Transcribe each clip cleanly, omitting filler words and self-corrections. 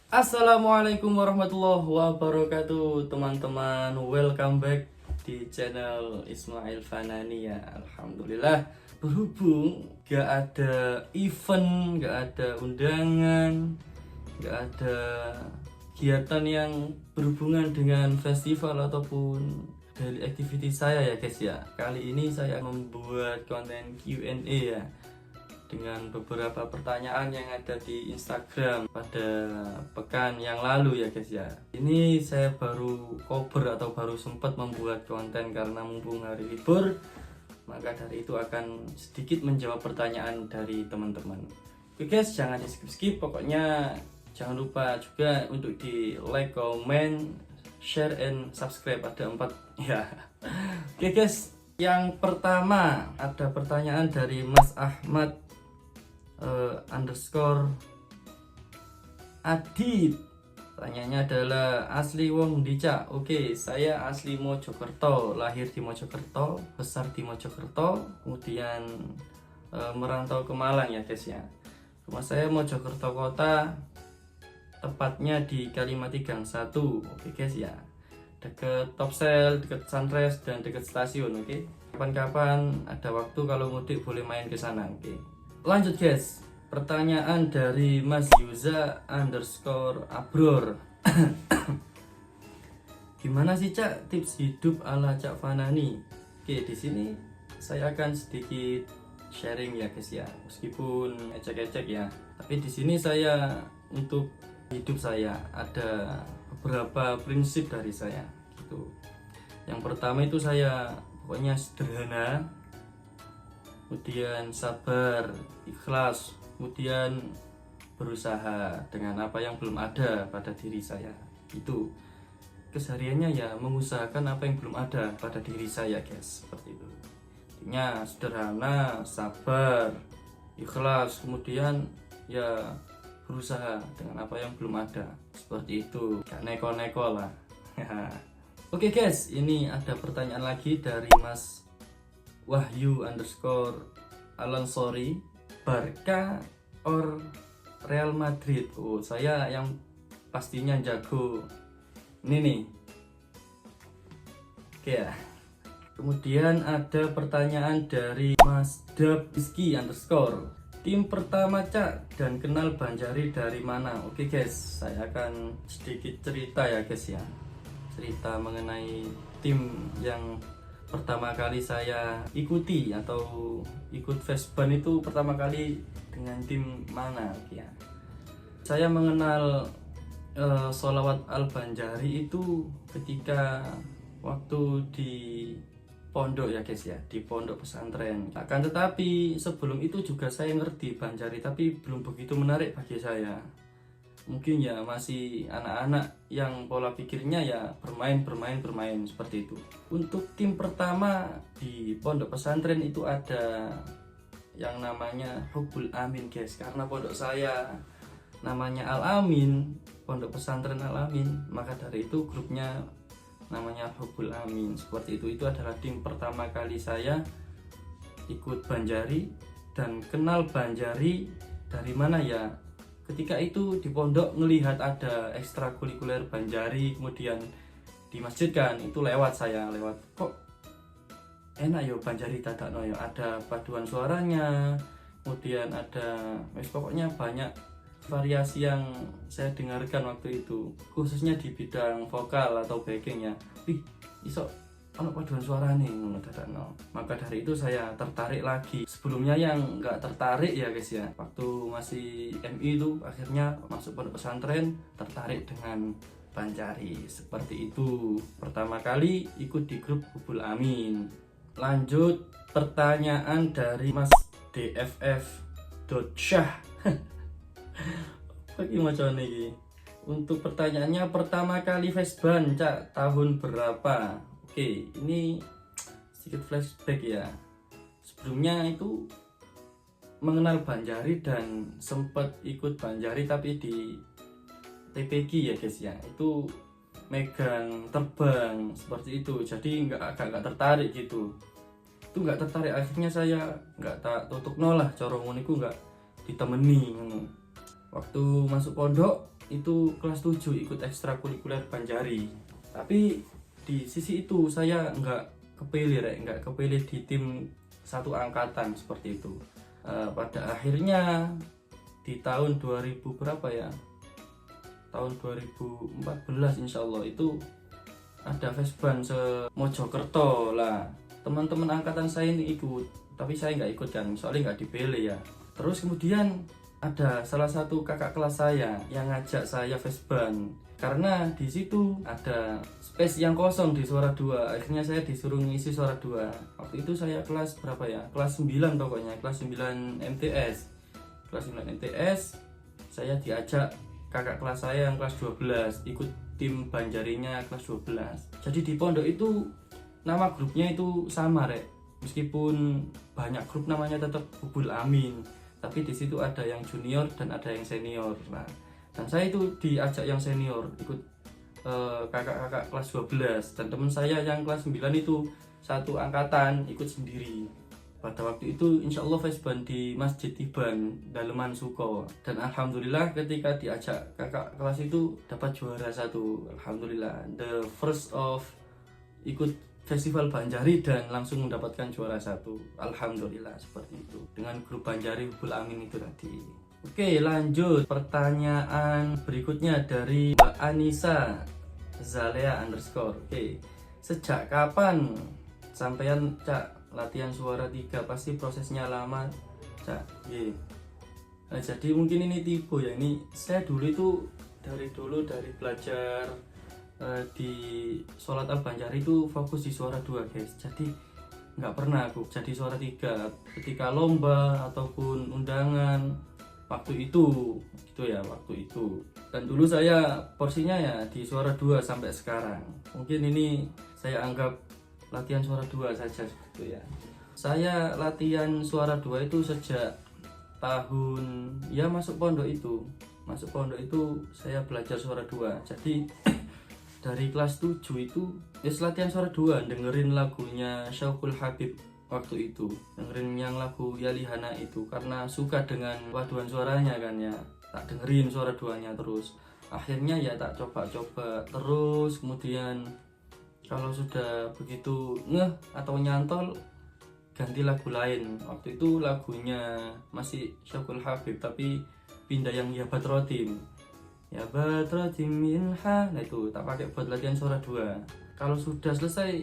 Assalamualaikum warahmatullahi wabarakatuh, teman-teman. Welcome back di channel Ismail Fanani ya. Alhamdulillah, berhubung gak ada event, gak ada undangan, gak ada kegiatan yang berhubungan dengan festival ataupun daily activity saya ya guys ya. Kali ini saya membuat konten Q&A ya, dengan beberapa pertanyaan yang ada di Instagram pada pekan yang lalu ya guys ya. Ini saya baru cover atau baru sempat membuat konten karena mumpung hari libur, maka dari itu akan sedikit menjawab pertanyaan dari teman-teman. Oke guys, jangan di skip-skip, pokoknya jangan lupa juga untuk di like, comment, share, and subscribe. Ada 4 ya. Oke guys, yang pertama ada pertanyaan dari Mas Ahmad underscore Adit. Pertanyaannya adalah asli wong ndi Cak? Oke, saya asli Mojokerto, lahir di Mojokerto, besar di Mojokerto, kemudian merantau ke Malang ya guys ya. Rumah saya Mojokerto kota, tepatnya di Kalimatik Gang 1. Oke guys ya, deket Topsel, deket Sunrise, dan deket stasiun. Oke, kapan-kapan ada waktu kalau mudik boleh main ke sana. Oke, lanjut guys, pertanyaan dari Mas Yuza underscore Abror. Gimana sih Cak tips hidup ala Cak Fanani? Oke, di sini saya akan sedikit sharing ya guys ya, meskipun ecek-ecek ya, tapi di sini saya untuk hidup saya ada beberapa prinsip dari saya gitu. Yang pertama itu saya pokoknya sederhana, kemudian sabar, ikhlas, kemudian berusaha dengan apa yang belum ada pada diri saya. Itu kesehariannya ya, mengusahakan apa yang belum ada pada diri saya guys, seperti itu. Intinya sederhana, sabar, ikhlas, kemudian ya berusaha dengan apa yang belum ada, seperti itu. Gak neko-neko lah. Oke guys, ini ada pertanyaan lagi dari Mas Wahyu underscore Alansori. Barca or Real Madrid? Oh, saya yang pastinya jago ini nih. Oke ya. Kemudian ada pertanyaan dari Mas Dabski underscore. Tim pertama Cak dan kenal Banjari dari mana? Oke guys, saya akan sedikit cerita ya guys ya. Cerita mengenai tim yang pertama kali saya ikuti atau ikut Vesban itu pertama kali dengan tim mana ya. Saya mengenal Sholawat Al Banjari itu ketika waktu di pondok ya guys ya, di pondok pesantren. Akan tetapi sebelum itu juga saya ngerti Banjari, tapi belum begitu menarik bagi saya. Mungkin ya masih anak-anak yang pola pikirnya ya bermain seperti itu. Untuk tim pertama di pondok pesantren itu ada yang namanya Hubbul Amin guys, karena pondok saya namanya Al Amin, pondok pesantren Al Amin, maka dari itu grupnya namanya Hubbul Amin. Seperti itu adalah tim pertama kali saya ikut Banjari. Dan kenal Banjari dari mana ya, ketika itu di pondok ngelihat ada ekstrakurikuler Banjari, kemudian di masjid kan itu lewat, kok enak yo Banjari dadakno yo, ada paduan suaranya, kemudian ada pokoknya banyak variasi yang saya dengarkan waktu itu, khususnya di bidang vokal atau backing ya. Iso ono paduan suara nih ngono dadakno. Maka dari itu saya tertarik lagi. Sebelumnya yang nggak tertarik ya guys ya, waktu masih MI itu akhirnya masuk pondok pesantren tertarik dengan Banjari, seperti itu. Pertama kali ikut di grup Hubbul Amin. Lanjut pertanyaan dari Mas DFF.Syah. Bagi macam ini. Untuk pertanyaannya, pertama kali Vesban Cak tahun berapa? Oke, ini sedikit flashback ya. Sebelumnya itu mengenal Banjari dan sempat ikut Banjari tapi di TPG ya guys ya. Itu megang terbang seperti itu. Jadi agak tertarik gitu. Itu nggak tertarik, akhirnya saya nggak tak tutup nolah corong niku nggak ditemeni. Waktu masuk pondok itu kelas 7 ikut ekstrakurikuler Banjari. Tapi di sisi itu saya nggak kepilih di tim satu angkatan seperti itu. Pada akhirnya di tahun 2000 berapa ya, tahun 2014 insya Allah itu ada Vesban se-Mojokerto lah. Teman-teman angkatan saya ini ikut, tapi saya nggak ikut kan, soalnya nggak dipilih ya. Terus kemudian ada salah satu kakak kelas saya yang ngajak saya Vesban, karena di situ ada space yang kosong di suara 2. Akhirnya saya disuruh ngisi suara 2. Waktu itu saya kelas berapa ya, kelas 9 pokoknya, kelas 9 MTS. Kelas 9 MTS saya diajak kakak kelas saya yang kelas 12 ikut tim Banjarinya kelas 12. Jadi di pondok itu nama grupnya itu sama rek, meskipun banyak grup namanya tetap Hubul Amin, tapi di situ ada yang junior dan ada yang senior. Nah, dan saya itu diajak yang senior ikut kakak-kakak kelas 12, dan teman saya yang kelas 9 itu satu angkatan ikut sendiri. Pada waktu itu insya Allah Vesban di Masjid Tiban Daleman Suko, dan alhamdulillah ketika diajak kakak kelas itu dapat juara 1. Alhamdulillah, the first of ikut festival Banjari dan langsung mendapatkan juara 1. Alhamdulillah seperti itu dengan grup Banjari Hubul Amin itu tadi. Oke, lanjut pertanyaan berikutnya dari Mbak Anissa Zalea _ Oke, sejak kapan sampean Cak latihan suara 3? Pasti prosesnya lama Cak. Nah, jadi mungkin ini tipe ya, ini saya dulu itu dari belajar di Sholat Al Banjari itu fokus di suara 2 guys, jadi nggak pernah aku jadi suara 3 ketika lomba ataupun undangan waktu itu gitu ya, waktu itu. Dan dulu saya porsinya ya di suara 2 sampai sekarang. Mungkin ini saya anggap latihan suara 2 saja gitu ya. Saya latihan suara 2 itu sejak tahun ya masuk pondok itu saya belajar suara 2. Jadi dari kelas 7 itu ya latihan suara 2, dengerin lagunya Syauqul Habib waktu itu, dengerin yang lagu Yalihana itu karena suka dengan paduan suaranya kan ya, tak dengerin suara 2-nya terus. Akhirnya ya tak coba-coba terus, kemudian kalau sudah begitu ngeh atau nyantol ganti lagu lain. Waktu itu lagunya masih Syauqul Habib tapi pindah yang Ya Badrotim. Ya Badrotim Minha, nah itu tak pakai buat latihan suara 2. Kalau sudah selesai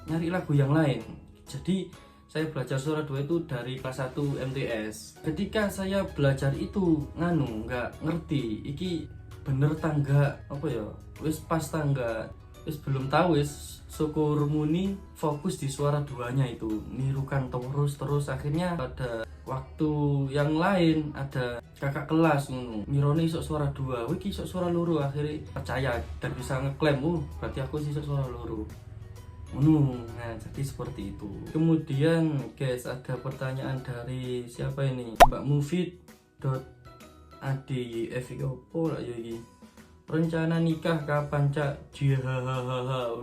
nyari lagu yang lain. Jadi saya belajar suara 2 itu dari kelas 1 MTS. Ketika saya belajar itu nggak ngerti iki bener tangga apa ya, wis pas tangga wis belum tahu wis syukur muni fokus di suara 2-nya itu nirukan terus akhirnya pada waktu yang lain ada kakak kelas mironi sok suara 2, wiki sok suara loro, akhirnya percaya dan bisa ngeklaim berarti aku sih sok suara loro. Nah jadi seperti itu. Kemudian guys ada pertanyaan dari siapa ini, Mbak Mufid.adyf lah ya ini. Rencana nikah kapan Cak?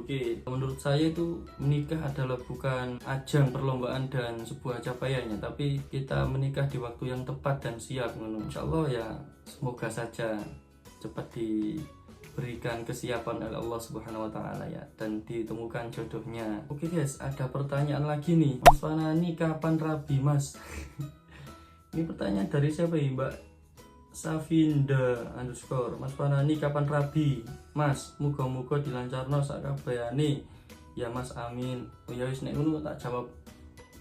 Oke, menurut saya itu menikah adalah bukan ajang perlombaan dan sebuah capaiannya, tapi kita menikah di waktu yang tepat dan siap. Insya Allah ya, semoga saja cepat diberikan kesiapan oleh Allah Subhanahu Wa Taala ya, dan ditemukan jodohnya. Oke guys, ada pertanyaan lagi nih, Mas Fanani kapan rabi Mas? Ini pertanyaan dari siapa ya, Mbak Safinda _ Mas Fanani kapan rabi Mas? Muga-muga dilancarno sak kabehane ya Mas, amin. Oh ya wis nek ngono tak jawab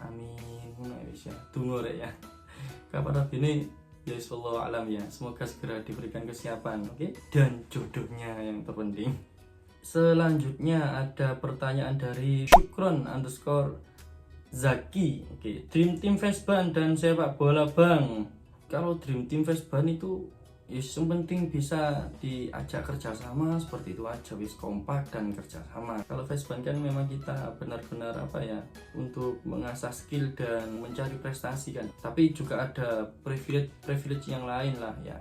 amin ngono wis ya. Tunggu rek ya. Kapan rabi ini ya wallahu alam ya. Semoga segera diberikan kesiapan, oke? Dan jodohnya yang terpenting. Selanjutnya ada pertanyaan dari Syukron _ Zaki. Oke, Dream Team Vesban dan sepak bola Bang. Kalau Dream Team Vesban itu yang penting bisa diajak kerjasama, seperti itu aja, wis kompak dan kerjasama. Kalau Vesban kan memang kita benar-benar untuk mengasah skill dan mencari prestasi kan, tapi juga ada privilege yang lain lah ya,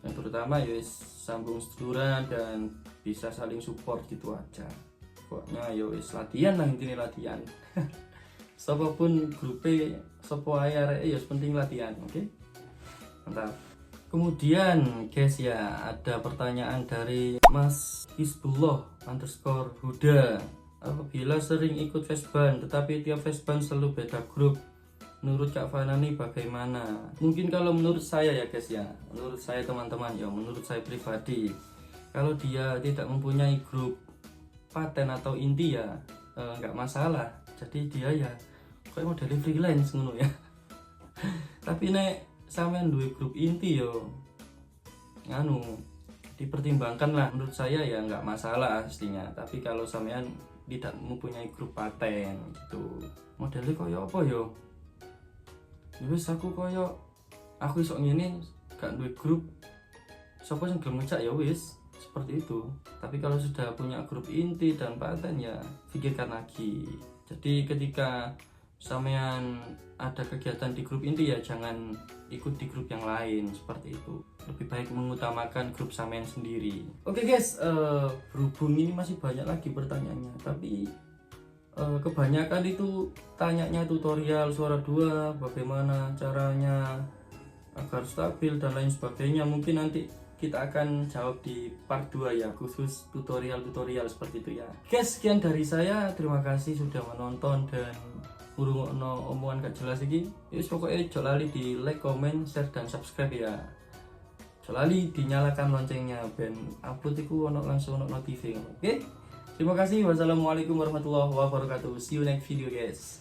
yang terutama ya wis sambung seduluran dan bisa saling support gitu aja. Pokoknya ya wis latihan lah, intinya latihan. Siapapun grupe sopo ae arek ya penting latihan, oke? Mantap. Kemudian guys ya, ada pertanyaan dari Mas Isbullah underscore Huda. Apabila sering ikut Vesban tetapi tiap Vesban selalu beda grup, menurut Kak Fanani bagaimana? Mungkin kalau menurut saya ya guys ya, menurut saya teman-teman ya, menurut saya pribadi, kalau dia tidak mempunyai grup paten atau inti ya nggak masalah. Jadi dia ya kayak model freelance ngono ya. Tapi nek sampean duwe grup inti yo nganu dipertimbangkan lah, menurut saya ya nggak masalah aslinya. Tapi kalau sampean tidak mempunyai grup paten gitu, modelnya koyo apa yo, wis aku isok ngene gak duwe grup, sapa sing gelem ngecak ya wis seperti itu. Tapi kalau sudah punya grup inti dan paten ya pikirkan lagi. Jadi ketika sampean ada kegiatan di grup inti ya jangan ikut di grup yang lain, seperti itu. Lebih baik mengutamakan grup sampean sendiri. Oke guys, berhubung ini masih banyak lagi pertanyaannya, tapi kebanyakan itu tanyanya tutorial suara 2, bagaimana caranya agar stabil dan lain sebagainya. Mungkin nanti kita akan jawab di part 2 ya, khusus tutorial-tutorial seperti itu ya. Guys, sekian dari saya. Terima kasih sudah menonton dan ngurungokno omongan gak jelas iki. Wis pokoknya ojo lali di like, comment, share dan subscribe ya. Ojo lali dinyalakan loncengnya ben upload iku ono langsung ono notif. Oke? Terima kasih. Wassalamualaikum warahmatullahi wabarakatuh. See you next video guys.